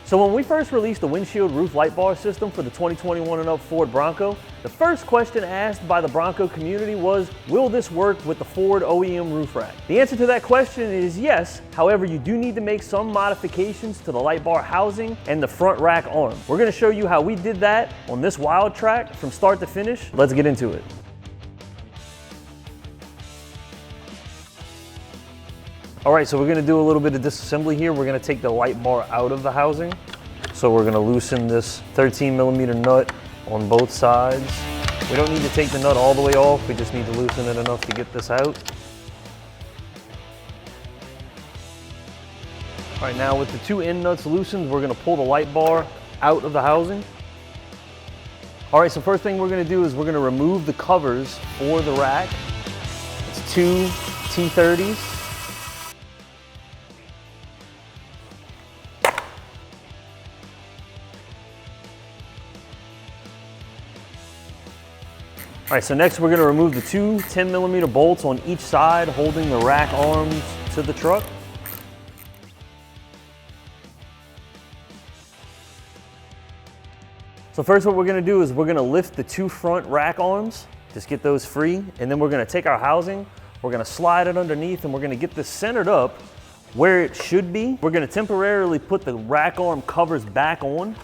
So when we first released the windshield roof light bar system for the 2021 and up Ford Bronco, the first question asked by the Bronco community was, will this work with the Ford OEM roof rack? The answer to that question is yes. However, you do need to make some modifications to the light bar housing and the front rack arm. We're gonna show you how we did that on this wild track from start to finish. Let's get into it. All right, so we're gonna do a little bit of disassembly here. We're gonna take the light bar out of the housing. So we're gonna loosen this 13mm nut on both sides. We don't need to take the nut all the way off. We just need to loosen it enough to get this out. All right, now with the two end nuts loosened, we're gonna pull the light bar out of the housing. All right, so first thing we're gonna do is we're gonna remove the covers for the rack. It's two T30s. All right, so next we're gonna remove the two 10mm bolts on each side holding the rack arms to the truck. So first what we're gonna do is we're gonna lift the two front rack arms, just get those free, and then we're gonna take our housing, we're gonna slide it underneath, and we're gonna get this centered up where it should be. We're gonna temporarily put the rack arm covers back on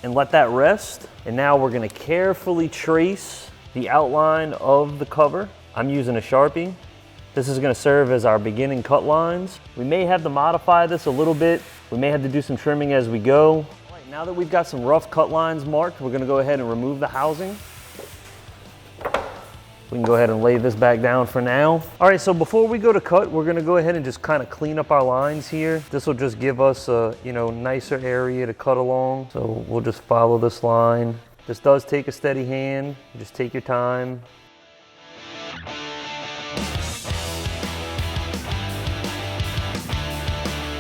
and let that rest. And now we're gonna carefully trace the outline of the cover. I'm using a Sharpie. This is gonna serve as our beginning cut lines. We may have to modify this a little bit. We may have to do some trimming as we go. All right, now that we've got some rough cut lines marked, we're gonna go ahead and remove the housing. We can go ahead and lay this back down for now. All right, so before we go to cut, we're gonna go ahead and just kind of clean up our lines here. This will just give us a nicer area to cut along. So we'll just follow this line. This does take a steady hand. Just take your time.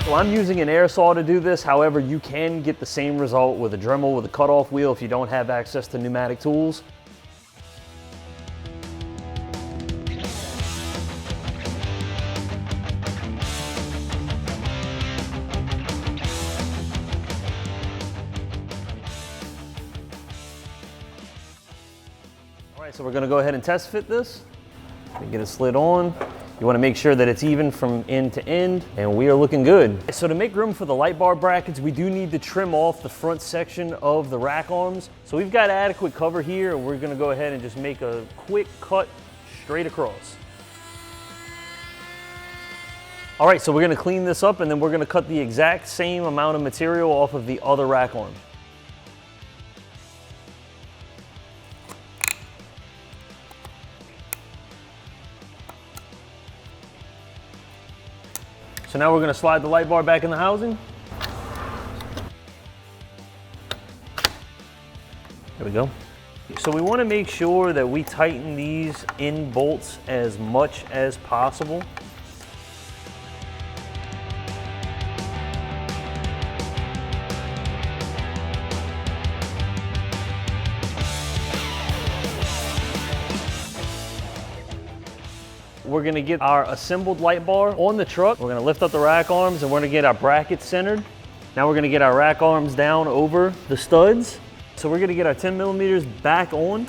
So I'm using an air saw to do this. However, you can get the same result with a Dremel with a cutoff wheel if you don't have access to pneumatic tools. All right, so we're gonna go ahead and test fit this. Get it slid on. You wanna make sure that it's even from end to end, and we are looking good. So to make room for the light bar brackets, we do need to trim off the front section of the rack arms. So we've got adequate cover here, and we're gonna go ahead and just make a quick cut straight across. All right, so we're gonna clean this up, and then we're gonna cut the exact same amount of material off of the other rack arm. So now we're gonna slide the light bar back in the housing. There we go. So we wanna make sure that we tighten these in bolts as much as possible. We're gonna get our assembled light bar on the truck. We're gonna lift up the rack arms and we're gonna get our brackets centered. Now we're gonna get our rack arms down over the studs. So we're gonna get our 10mm back on.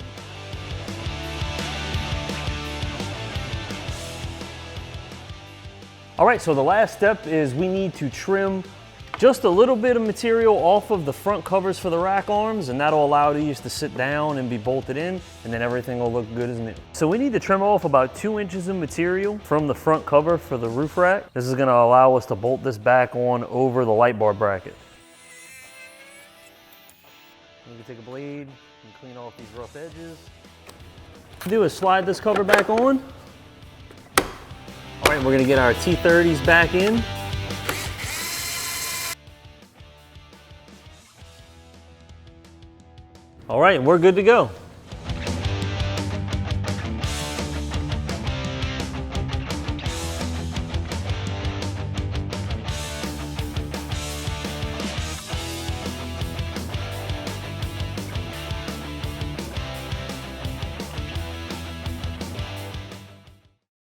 All right, so the last step is we need to trim just a little bit of material off of the front covers for the rack arms, and that'll allow these to sit down and be bolted in, and then everything will look good as new. So we need to trim off about 2 inches of material from the front cover for the roof rack. This is gonna allow us to bolt this back on over the light bar bracket. You can take a blade and clean off these rough edges. What to do is slide this cover back on. All right, we're gonna get our T30s back in. All right, we're good to go.